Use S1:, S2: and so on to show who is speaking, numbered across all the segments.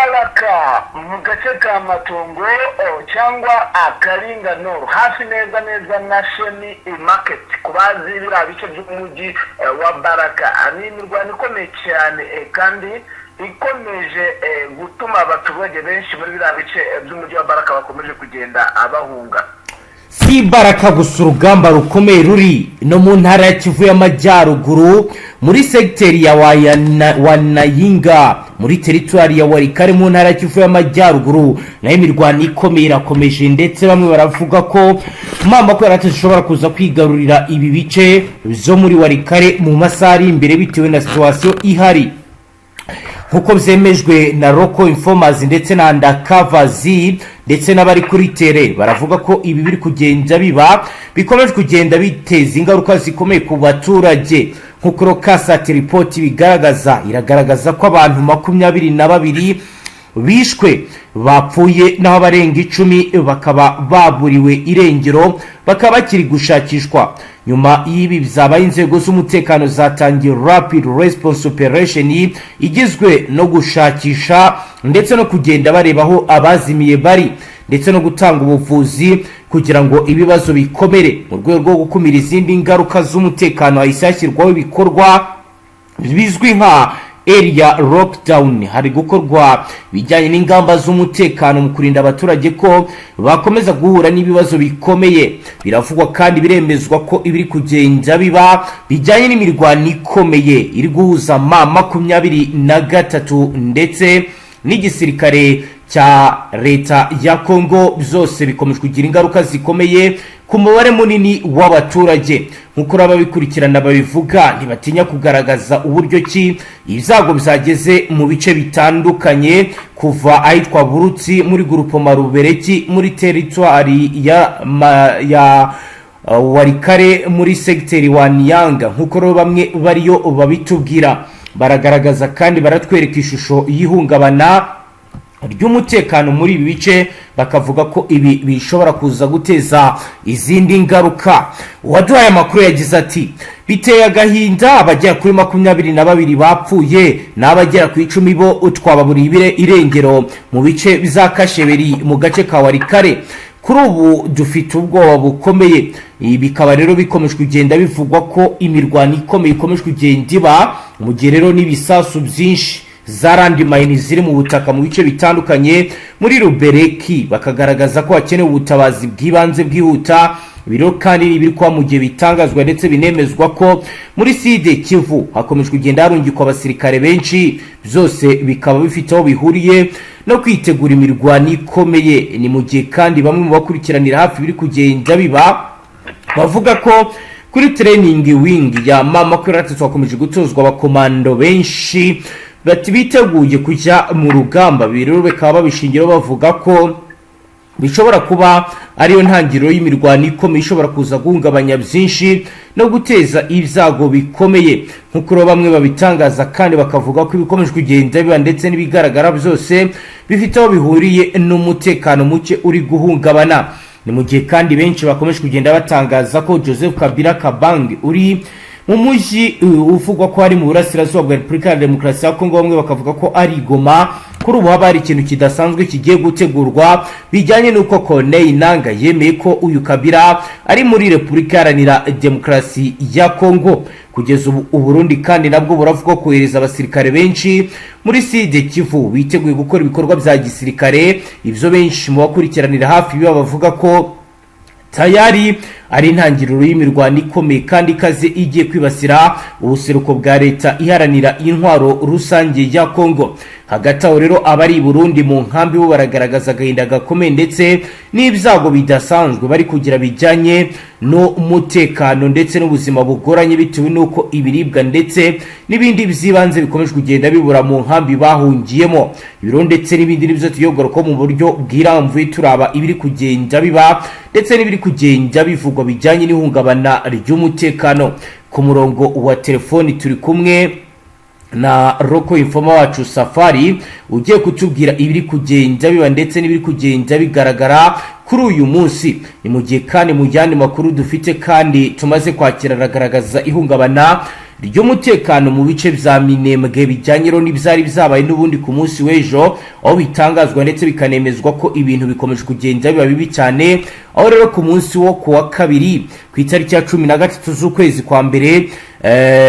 S1: Baraka mu gace ka Matongo cyangwa Akaringanoro hafi neza na Sheni market kubazi bira bice by'umujyi wa Baraka ani imirwano ikomeye cyane kandi ikomeje gutuma abaturage benshi muri bira bice by'umujyi wa Baraka bakomeje kugenda abahunga.
S2: Si Baraka gusa urugamba rukomeye ruri no mu ntara ya Kivu y'Amajyaruguru muri sekiteri ya Wanayinga muri teritwari ya Warikare mu ntara ya Kivu y'Amajyaruguru nayo imirwano ikomeye irakomeje ndetse bamwe baravuga ko mama ko yaratashobora kuza kwigarurira ibi bice zo muri Warikare mu masaha ari imbere bitewe na situation ihari nkuko byemejwe na Local Informers ndetse na Undercovers ndetse n'abari kuri tere baravuga ko ibi biri kugenda biba bikomeje kugenda biteza ingaruka zikomeye ku baturage nkuko Lokasat report iragaragaza ko abantu 22 bishwe bapfuye naho barenga 10 bakaba baburiwe irengero bakaba bakiri gushakishwa. Nyuma y'ibi bizabaye inzego z'umutekano zatangiye rapid response operation igizwe no gushakisha ndetse no kugenda barebaho abazimiye bari ndetse no gutanga ubuvuzi kugira ngo ibibazo bikomere mu rwego rwo gukumira izindi ngaruka z'umutekano ayishyirwaho ibikorwa bizwi nka area lockdown. Hari gukorwa bijyanye n'ingamba z'umutekano mu kurinda abaturage ko bakomeza guhura n'ibibazo bikomeye. Biravugwa kandi biremezwa ko ibiri kugenda biba bijyanye n'imirwano ikomeye iri guhuza M23 ndetse n'igisirikare cya leta ya Kongo, byose bikomeje kugira ingaruka zikomeye ku mubare munini w'abaturage. Nkuko ababikurikirana babivuga ntibatinya kugaragaza uburyo ki ibyago bizageze mu bice bitandukanye kuva ahitwa Burutsi muri grupo Marubereki muri territoire ya Warikare muri secteur wa Nyanga. Nkuko bamwe bariyo babitubwira baragaragaza kandi baratwereka ishusho y'ihungabana ry'umutekano muri ibi bice bakavuga ko ibi bishobora kuza guteza izindi ngaruka. Uwaduhaye amakuru yagize ati biteye agahinda abagera kuri 22 bapfuye n'abagera ku 10 bo twababuriye irengero mu bice bizakasheberi mu gace ka Warikare. Kuri ubu dufite ubwoba bukomeye. Ibi bikaba rero bikomeje kugenda bivugwa ko imirwano ikomeye ikomeje kugenda iba mu gihe rero n'ibisasu byinshi zarandi mayini ziri mu butaka mu bice bitandukanye muri Rubereki. Bakagaragaza ko hakenewe ubutabazi bw'ibanze bwihuta. Biro kandi biri kwa mu gihe bitangazwa ndetse binemezwa ko muri Side Kivu hakomeje kugenda harungikwa abasirikare benshi, byose bikaba bifite aho bihuriye no kwitegura imirwano ikomeye. Ni mu gihe kandi bamwe mu bakurikiranira hafi biri kugenda biba bavuga ko kuri training wing ya M23 twakomeje gutozwa abakomando benshi bati biteguye kujya mu rugamba. Birero bekaba babishingiro bavuga ko bishobora kuba ariyo ntangiriro y'imirwano ikomeye ishobora kuza guhungabanya byinshi no guteza ibyago bikomeye. Nkuko bamwe babitangaza kandi bakavuga ko ibikomeje kugenda biba ndetse n'ibigaragara byose bifite aho bihuriye n'umutekano muke uri guhungabana. Ni mu gihe kandi benshi bakomeje kugenda batangaza ko Joseph Kabila Kabange uri Umujyi uvugwa ko ari mu burasirazuba bwa Repubulika ya Demokarasi ya Kongo, bamwe bakavuga ko ari Goma. Kuri ubu haba hari ikintu kidasanzwe kigiye gutegurwa bijyanye n'uko Corneille Nangaa yemeye ko uyu Kabila ari muri Repubulika ya Demokarasi ya Kongo. Kugeza ubu Burundi kandi nabwo buravuga kohereza abasirikare benshi muri Side Kivu biteguye gukora ibikorwa bya gisirikare. Ibyo benshi mu bakurikiranira hafi biba bavuga ko tayari ari intangiriro y'imirwano ikomeye kandi ikaze igiye kwibasira ubuseruko bwa leta iharanira intwaro rusange ya Kongo. Hagati aho rero abari Burundi mu nkambi bo baragaragaza agahinda gakomeye ndetse n'ibyago bidasanzwe bari kugira bijyanye no umutekano ndetse n'ubuzima bugoranye bitewe n'uko ibiribwa ndetse n'ibindi byibanze bikomeje kugenda bibura mu nkambi bahungiyemo. Ibiro ndetse n'ibindi nibyo tuyogaruka mu buryo bwiramvuye turaba ibiri kugenda biba ndetse n'ibiri kugenda bivugwa bijyanye n'ihungabana ry'umutekano. Ku murongo wa telefoni turi kumwe na Local Informer wacu Safari ugiye kutubwira ibiri kugenda biba ndetse n'ibiri kugenda bigaragara kuri uyu munsi. Ni mu gihe kandi mu yandi makuru dufite kandi tumaze kwakira ragaragaza ihungabana ry'umutekano mu bice bya Minembwe bijyanye n'ibyari byabaye n'ubundi ku munsi w'ejo, aho bitangazwa ndetse bikanemezwa ko ibintu bikomeje kugenda biba bibi cyane, aho rero ku munsi wo kuwa kabiri ku itariki ya 13 z'ukwezi kwa mbere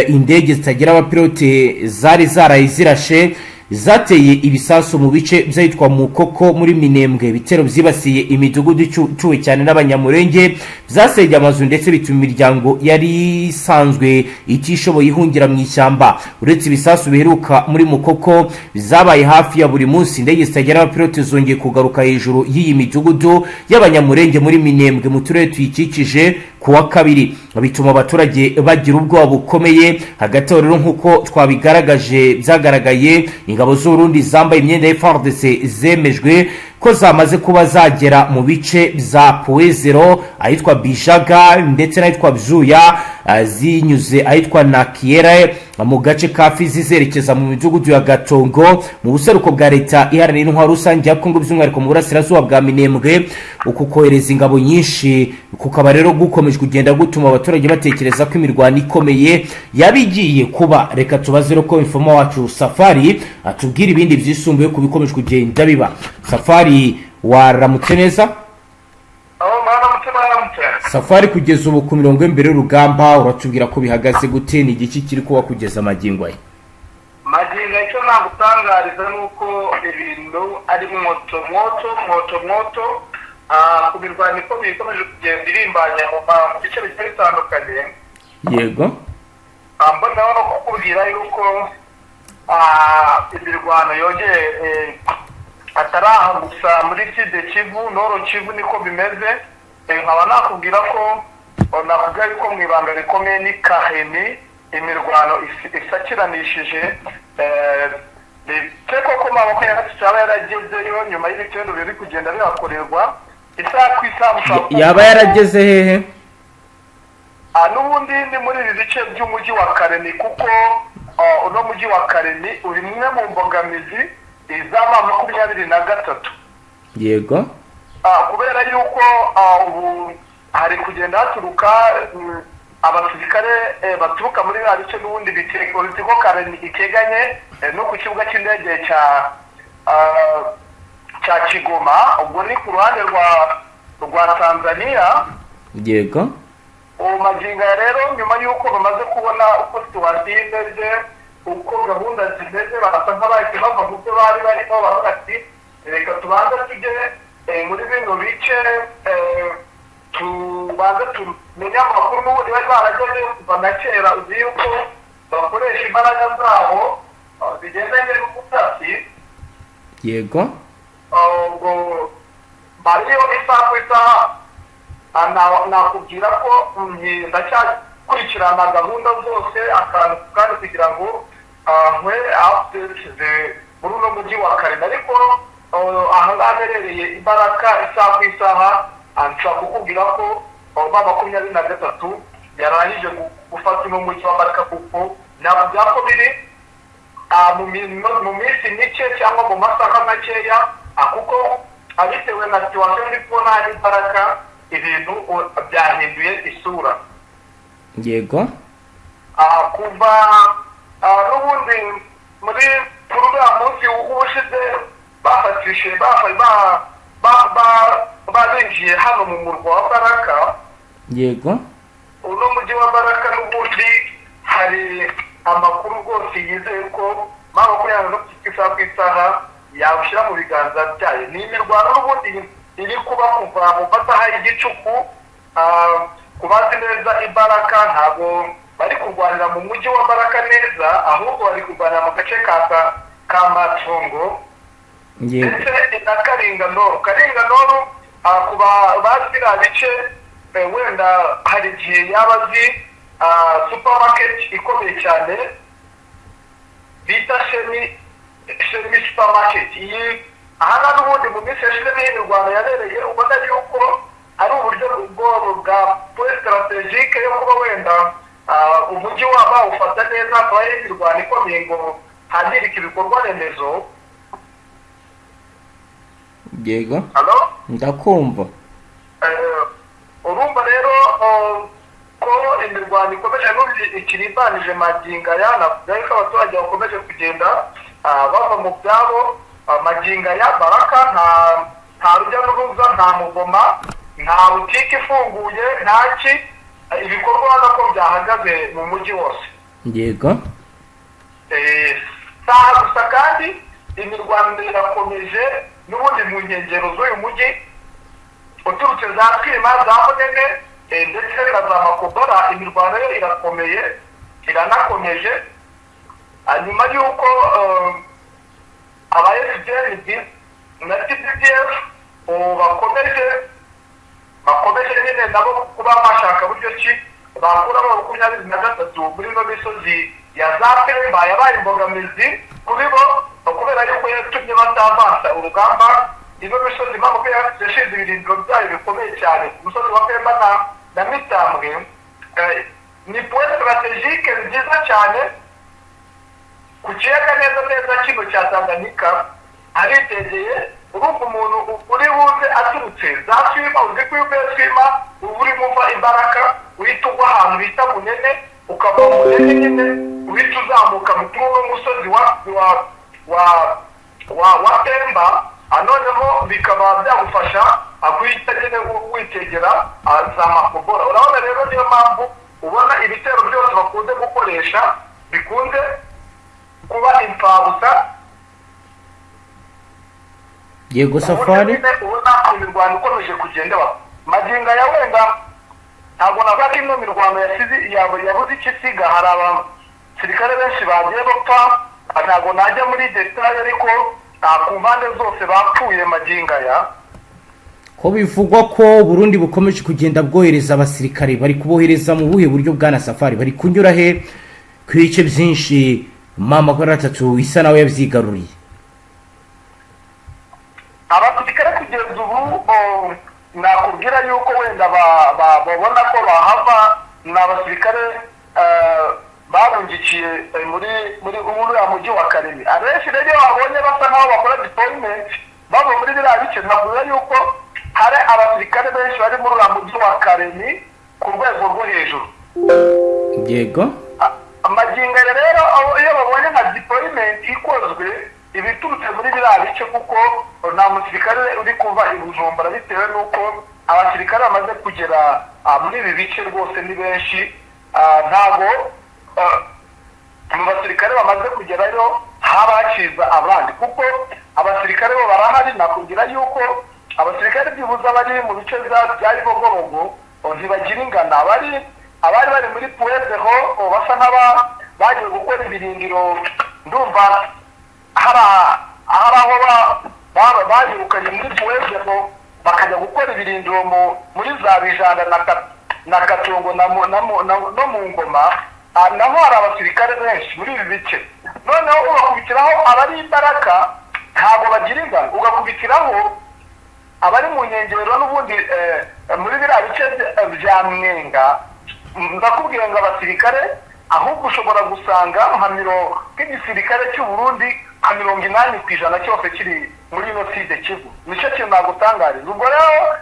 S2: indege zitagira abapilote zari zarayizirashe zateye ibisasu mu bice byitwa Mukoko muri Minembwe. Bitero byibasiye imidugudu icuwe cyane n'abanyamurenge, byaseye amazu ndetse bituma imiryango yari isanzwe itishoboye ihungira mu ishyamba. Uretse ibisasu biheruka muri Mukoko bizabaye hafi ya buri munsi, indege zitagira abapilote zongeye kugaruka hejuru y'iyi midugudu y'abanyamurenge muri Minembwe mu turere tuyikikije kuwa kabiri, bituma abaturage bagira ubwoba bukomeye. Hagati rero nkuko twabigaragaje byagaragaye, ingabo z'Urundi zambaye imyenda ya Fardc zemejwe ko zamaze kuba zagera mu bice bya Poezero, ahitwa Bijaga ndetse n'ahitwa Bzuya, zinyuze ahitwa Nakiere mu gace ka Fizi zerekeza mu midugudu ya Gatongo mu buseruko bwa leta iharanira intwaro rusange ya Kongo by'umwihariko mu burasirazuba bwa Minembwe. Uku kohereza ingabo nyinshi kukaba rero gukomeje kugenda gutuma abaturage batekereza ko imirwano ikomeye yabigiye kuba. Reka tubaze ko informa wacu Safari atubwira ibindi byisumbuye ku bikomeje kugenda biba. Safari, waramutse neza? Safari, kugeza ubu ku mirongo imbere y'urugamba uratubwira ko bihagaze gute, ni igiki kiri kuba kugeza magingo aya?
S1: Magingo icyo nagutangariza nuko ibintu ari moto ku mirwano ikomeye ikomeje kugenda irimbanya mu bice bigiye bitandukanye.
S2: Yego,
S1: mbona no kukubwira yuko imirwano yongeye ataraha gusa muri Kivu, Noro Kivu niko bimeze. Nkaba nakubwira ko nakubwira yuko mu ibanga rikomeye ni Kaheni imirwano isakiranishije ndetse ko maboko yaba yaragezeyo nyuma y'ibitendo biri kugenda bihakorerwa isaha ku isaha.
S2: Yaba yarageze hehe?
S1: N'ubundi ni muri ibi bice by'umujyi wa Kareni, kuko uno mujyi wa Kareni uri mwe mu mbogamizi izama 23.
S2: Yego,
S1: kubera yuko ubu hari kugenda haturuka abasirikare baturuka muri ya bice n'ubundi bitiko Kareni iteganye no ku kibuga cy'indege cya Kigoma, ubwo ni ku ruhande rwa Tanzania.
S2: yego,
S1: magingo rero nyuma yuko bamaze kubona uko situwasiyo imeze, uko gahunda zimeze, barasa nk'abahise bava mu byo bari barimo, baravuga ati reka tubanze tujye muri bino bice tubanze tumenye amakuru n'ubundi bari barageze kuva na kera. Uzi yuko bakoresha imbaraga zabo zigendanye n'ubutasi.
S2: yego,
S1: ubwo bariyo isaha ku isaha nakubwira ko ndacyakurikirana gahunda zose akantu kandi kugira ngo nkwe abashyize muri uno mujyi wa Kareni. Ariko ahangaha herereye imbaraga isaha ku isaha, nshobora kukubwira ko 23 yarangije gufata uno mujyi wa Baraka, kuko ntabwo byako biri mu minsi mike cyangwa mu masaha makeya, kuko abitewe na situwasiyo ndi kubona hari imbaraga ibintu byahinduye isura.
S2: yego,
S1: kuva n'ubundi muri uriya munsi w'ubushize bafatishije barinjiye hano mu murwa wa Baraka.
S2: yego,
S1: uno mujyi wa Baraka n'ubundi hari amakuru rwose yizeye ko isaha ku isaha yawushyira mu biganza byayo. Ni imirwano n'ubundi iri kuba kuva mu masaha y'igicuku. Ku bazi neza imbaraga ntabwo bari kurwanira mu mujyi wa Baraka neza, ahubwo bari kurwanira mu gace ka Matongo ndetse na Karinga Noro. Ku bazi biriya bice wenda hari igihe yaba azi supermarket ikomeye cyane bita Shemi supermarket. Iyi aha n'ubundi mu minsi yashize n'imirwano yabereye, ubona yuko ari uburyo bwa strategique yo kuba wenda umujyi waba ufata neza, akaba ari imirwano ikomeye ngo hangirike ibikorwa remezo.
S2: yego,
S1: Halo,
S2: ndakumva.
S1: urumva rero ko imirwano ikomeje ikiribanije maginga ya navuga ko abaturage bakomeje kugenda bava mu byabo maginga ya baraka nta rujya n'uruza nta mugoma nta butike ifunguye ntaki ibikorwa ubona ko byahagaze mu mujyi wose.
S2: Yego.
S1: Saha gusa kandi imirwano irakomeje n'ubundi mu nkengero z'uyu mujyi uturutse za Twima za Munene ndetse na za Makobora imirwano yo irakomeye iranakomeje nyuma y'uko aba Fdnb na DDF bakomeje nyine nabo kuba bashaka buryo ki bakuramo 23 muri no misozi ya za Pemba yabaye imbogamizi kuri bo kubera yuko yatumye batavansa urugamba ino misozi mpamvu yashinze ibirindiro byayo bikomeye cyane umusozi wa Pemba na Mitambwe ni point stratégique nziza cyane ku kiyaga neza kino cya Tanganyika aritegeye urumva umuntu uri buze aturutse za Twima uzi ko Twima uri muva Imbaraka uhita ugwa ahantu bita Munene ukava Munene nyine uhita uzamuka mu tuno musozi wa Pemba noneho bikaba byagufasha akwita nyine witegera za Makobora. Urabona rero niyo mpamvu ubona ibitero byose bakunze gukoresha bikunze kuba imfabusa.
S2: Yego Safari
S1: ubona imirwano ikomeje kugenda maginga ya wenda ntabwo navuga ino mirwano yabuze ikisiga hari abasirikare benshi bagiye bapfa ntabwo najya muri detail ariko ku mpande zose bapfuye maginga ya
S2: ko bivugwa ko Burundi bukomeje kugenda bwohereza abasirikare bari kubohereza mu buhe buryo bwana Safari bari kunyura he kwice byinshi mama kwa 3 isa nawe yavyigaruriye
S1: abasirikare kugeza ubu nakubwira yuko wenda babona ko bahava n'abasirikare barungikiye muri ya mujyi wa Karemi. Abenshi rero babonye basa nkaho bakora deployment bava muri biriya bice navuga yuko hari abasirikare benshi bari muri ya mujyi wa Karemi ku rwego rwo hejuru.
S2: Yego
S1: amaginga rero iyo babonye nka deployment ikozwe ibiturutse muri biriya bice kuko nta musirikare uri kuva i Bujumbura bitewe n'uko abasirikare bamaze kugera muri ibi bice rwose ni benshi ntago mu basirikare bamaze kugerayo habakiza abandi kuko abasirikare bo barahari nakubwira yuko abasirikare byibuze bari mu bice bya Bogorogo ntibagira ingana abari bari muri Puezeho basa nk'aba bagiye gukora ibirindiro ndumva hari aho bayirukanye muri Puezeho bakajya gukora ibirindiro muri za Bijanda na Katongo no mu Ngoma naho hari abasirikare benshi muri ibi bice noneho ugakubitiraho abari Imbaraka ntabwo bagira ingano ugakubitiraho abari mu nkengero n'ubundi muri biriya bice bya Mwenga ndakubwira ngo abasirikare ahubwo ushobora gusanga nk'igisirikare cy'u Burundi nka 80% cyose kiri muri ino side Kivu. Nicyo kintu nagutangariza. Ubwo rero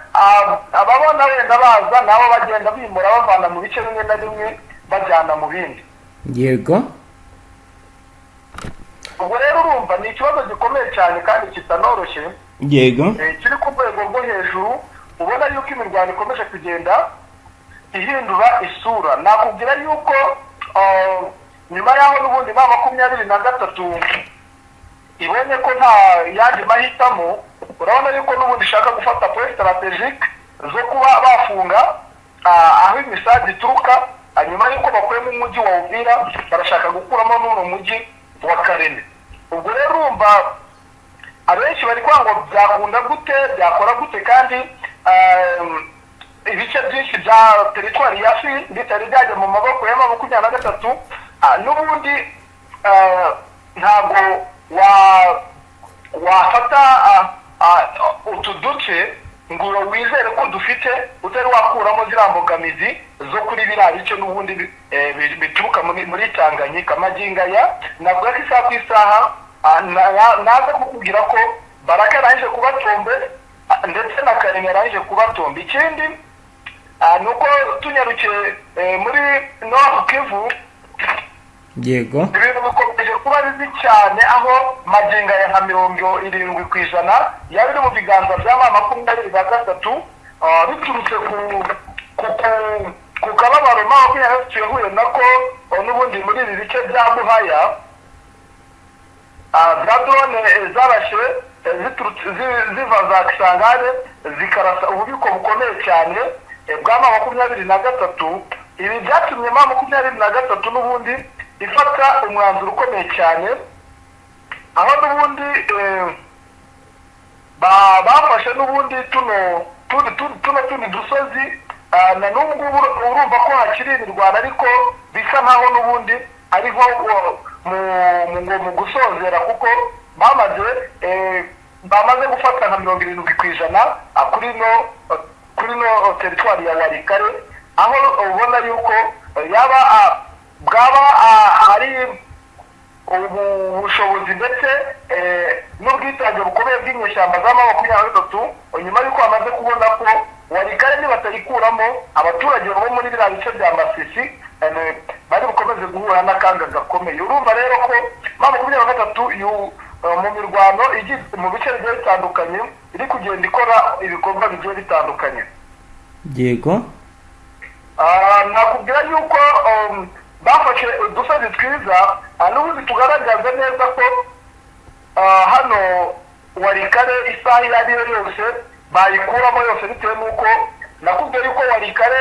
S1: ababona wenda baza nabo bagenda bimura bavana mu bice bimwe na bimwe bajyana mu bindi.
S2: Yego
S1: ubwo rero urumva ni ikibazo gikomeye cyane kandi kitanoroshye.
S2: Yego
S1: kiri ku rwego rwo hejuru ubona yuko imirwano ikomeje kugenda ihindura isura. Nakubwira yuko nyuma yaho n'ubundi ba 23 ibonye ko nta yandi mahitamo urabona yuko n'ubundi ishaka gufata point strategique zo kuba bafunga aho imisazi ituruka nyuma yuko bakuye mu mujyi wa Uvira barashaka gukuramo n'uno mujyi wa Karemi. Ubwo rero urumva abenshi bari kwango byakunda gute byakora gute kandi ibice byinshi bya territoire ya Fi bitari byajya mu maboko ya 23 n'ubundi ntabwo wafata utu duce ngo wizere ko dufite utari wakuramo ziriya mbogamizi zo kuri biriya bice n'ubundi bituruka muri Tanganyika. Maginga ya navuga ko isaha ku isaha naza kukubwira ko Baraka yarangije kubatombe ndetse na Karemi yarangije kubatombe. Ikindi nuko tunyarukiye muri Nord Kivu.
S2: Yego,
S1: ibintu bikomeje kuba bibi cyane, aho magingo ya 70% yari mu biganza by'ama 23 biturutse ku kababaro yahuye nako n'ubundi muri ibi bice bya Buhaya. za drone zarashe ziva za Kisangane zikarasa ububiko bukomeye cyane bw'ama 23. Ibi byatumye ma 23 n'ubundi ifata umwanzuro ukomeye cyane, aho n'ubundi bafashe n'ubundi tuno dusozi, na n'ubwo urumva ko hakiri imirwano, ariko bisa nkaho n'ubundi ari nko mu gusozera, kuko bamaze gufata nka 70% kuri no teritwari ya Warikare, aho ubona yuko bwaba ari ubushobozi ndetse n'ubwitange bukomeye bw'inyeshyamba z'ama 23, nyuma yuko bamaze kubona ko Warikare nibatayikuramo abaturage bo muri biriya bice bya Masisi bari bukomeze guhura n'akaga gakomeye. Urumva rero ko ma 23 mu mirwano mu bice bigiye bitandukanye iri kugenda ikora ibikorwa bigiye bitandukanye.
S2: Yego,
S1: nakubwira yuko bafashe udusozi twiza, n'ubundi tugaragaza neza ko hano Warikare isaha iyo ari yo yose bayikuramo yose, bitewe n'uko nakubwira yuko Warikare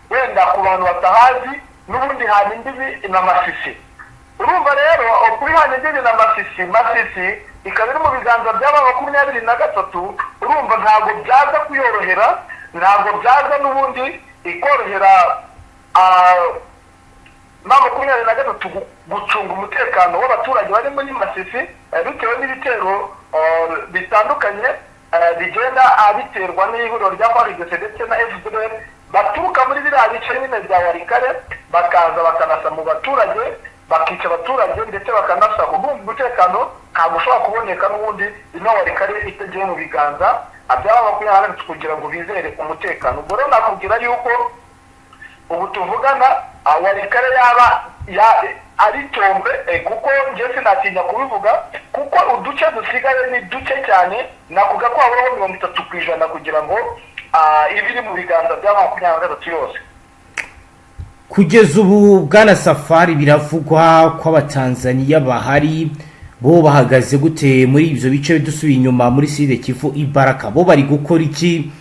S1: wenda ku bantu batahazi n'ubundi hana imbibi na Masisi. Urumva rero kuri hana imbibi na Masisi ikaba iri mu biganza by'aba 23. urumva ntabwo byaza kuyorohera, ntabwo byaza n'ubundi ikorohera ma 23 gucunga umutekano w'abaturage bari muri Masisi, bitewe n'ibitero bitandukanye bigenda biterwa n'ihuriro rya Fardc ndetse na FDNB baturuka muri biriya bice nyine bya Warikare, bakaza bakanasa mu baturage, bakica abaturage ndetse bakanasa. Umutekano ntabwo ushobora kuboneka n'ubundi ino Warikare itagiye mu biganza by'aba 23 kugira ngo bizere umutekano. Ubwo rero nakubwira yuko ubu tuvugana Warikare yaba ari tombe, kuko njye sinatinya kubivuga, kuko uduce dusigaye ni duce cyane, nakuga ko haburaho 30% kugira ngo ibiri mu biganza by'aba 23 yose.
S2: kugeza ubu bwana Safari, biravugwa ko abatanzaniya bahari bo bahagaze gute muri ibyo bice bidusubiye inyuma muri Sud Kivu Ibaraka? Bo bari gukora iki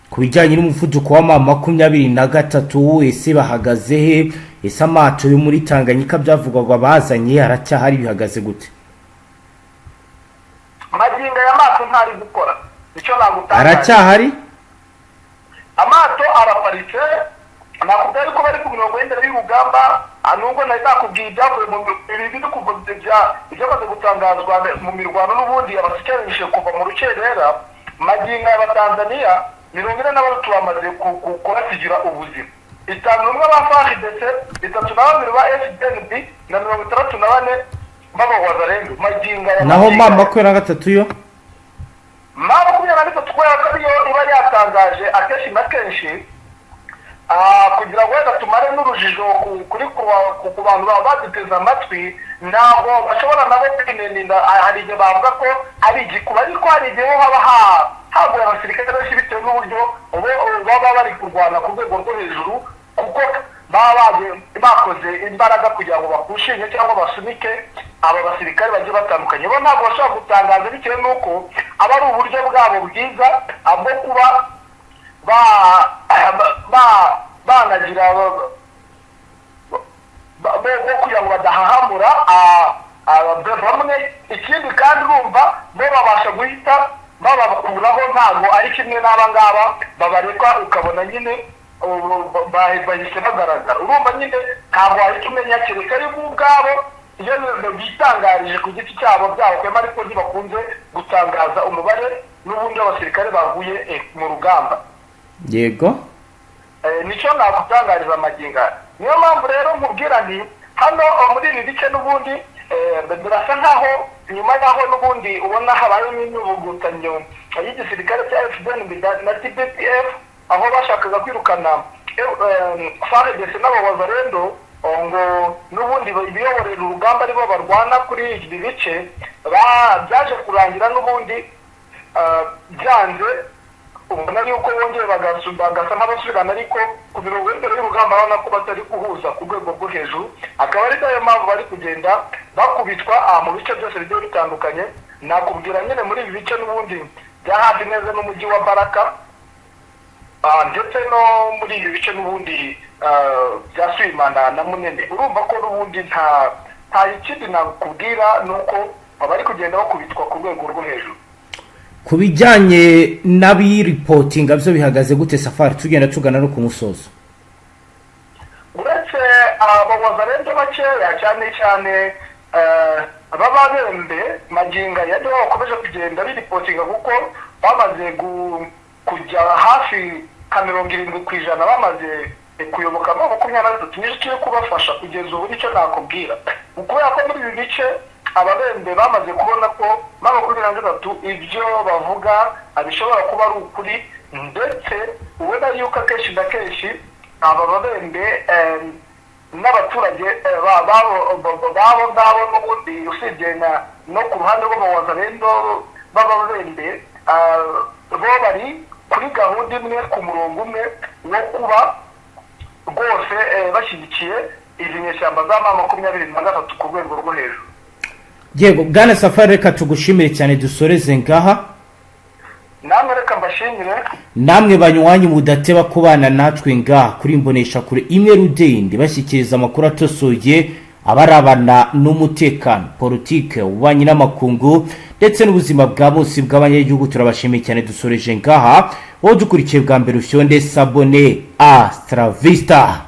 S2: ku bijyanye n'umuvuduko wa ma 23? Ese bahagaze he? Ese amato yo muri Tanganyika byavugwaga bazanye aracyahari, bihagaze gute?
S1: Magingo ya mato ntari gukora, icyo nagutangaza
S2: aracyahari,
S1: amato araparitse. Nakubwira ko bari ku mirongo y'indere y'urugamba, nubwo nari nakubwiye ibyavuye mu biri byamaze gutangazwa mu mirwano n'ubundi abasikereshe kuva mu rukerera. Magingo y'Abatanzaniya 43 bamaze kubasigira ubuzima, 5 ba Fardc, 32 ba Fdnb na 64 b'Abawazalendo. Magingo ya
S2: naho ma 23 yo
S1: ma 23 ariyo iba yatangaje akenshi na kenshi, kugira ngo wenda tumare n'urujijo kuri ku bantu baduteza amatwi. Ntabwo bashobora nabo kwinenera, hari igihe bavuga ko ari igikuba, ariko hari igihe haba haguye abasirikare benshi bitewe n'uburyo baba bari kurwana ku rwego rwo hejuru, kuko baba bakoze imbaraga kugira ngo bakushinye cyangwa basunike aba basirikare bagiye batandukanye. Bo ntabwo bashobora gutangaza bitewe n'uko aba ari uburyo bwabo bwiza bwo kuba banagira bo kugira ngo badahahamura bamwe. Ikindi kandi urumva bo babasha guhita babakuraho, ntabwo ari kimwe n'aba ngaba babarekwa ukabona nyine bahise bagaragara. Urumva nyine ntabwo wahita umenya, kereka ari bo ubwabo iyo bitangarije ku giti cyabo byabo kwema, ariko ntibakunze gutangaza umubare n'ubundi abasirikare baguye mu rugamba.
S2: Yego,
S1: nicyo nakutangariza magingo. Niyo mpamvu rero nkubwira nti hano muri ibi bice n'ubundi birasa nkaho nyuma yaho n'ubundi ubona habaye n'inyubugutanyo y'igisirikare cya FDNB na TPF, aho bashakaga kwirukana Fardc n'abawazarendo ngo n'ubundi biyoborera urugamba aribo barwana kuri ibi bice byaje kurangira n'ubundi byanze ubona yuko bongeye bagasa nk'abasubirana ariko ku mirongo y'imbere y'urugamba urabona ko batari guhuza ku rwego rwo hejuru akaba ari nayo mpamvu bari kugenda bakubitwa mu bice byose bigiye bitandukanye nakubwira nyine muri ibi bice n'ubundi bya hafi neza n'umujyi wa Baraka ndetse no muri ibi bice n'ubundi bya Swimana na Munene urumva ko n'ubundi nta ikindi nakubwira nuko bari kugenda bakubitwa ku rwego rwo hejuru.
S2: Ku bijyanye n'abiripotinga byo bihagaze gute Safari tugenda tugana no ku musozo?
S1: Uretse abawazarendo bakeya cyane cyane abababembe maginga yari bakomeje kugenda biripotinga kuko bamaze kujya hafi ka 70% bamaze kuyoboka no 23 n'icyo kubafasha kugeza ubu nicyo nakubwira ukubera ko muri ibi bice ababembe bamaze kubona ko mama kuri 23 ibyo bavuga abishobora kuba ari ukuri ndetse ubona yuko akenshi na kenshi aba babembe n'abaturage babo n'ubundi usibye no ku ruhande rw'abawazarendo b'ababembe bo bari kuri gahunda imwe ku murongo umwe wo kuba rwose bashyigikiye izi nyeshyamba za mama 23 ku rwego rwo hejuru.
S2: Yego bwana Safari reka tugushimire cyane dusoreze ngaha.
S1: Namwe reka mbashimire.
S2: Namwe banywanyi mudateba kubana natwe ngaha kuri imbonesha kure imwe rudende bashyikiriza amakuru atosoye abarabana n'umutekano politique ubanye n'amakungu ndetse n'ubuzima bwa bose bw'abanyagihugu turabashimiye cyane dusoreje ngaha wowe dukurikiye bwa mbere ufyonde sabone Astra Vista.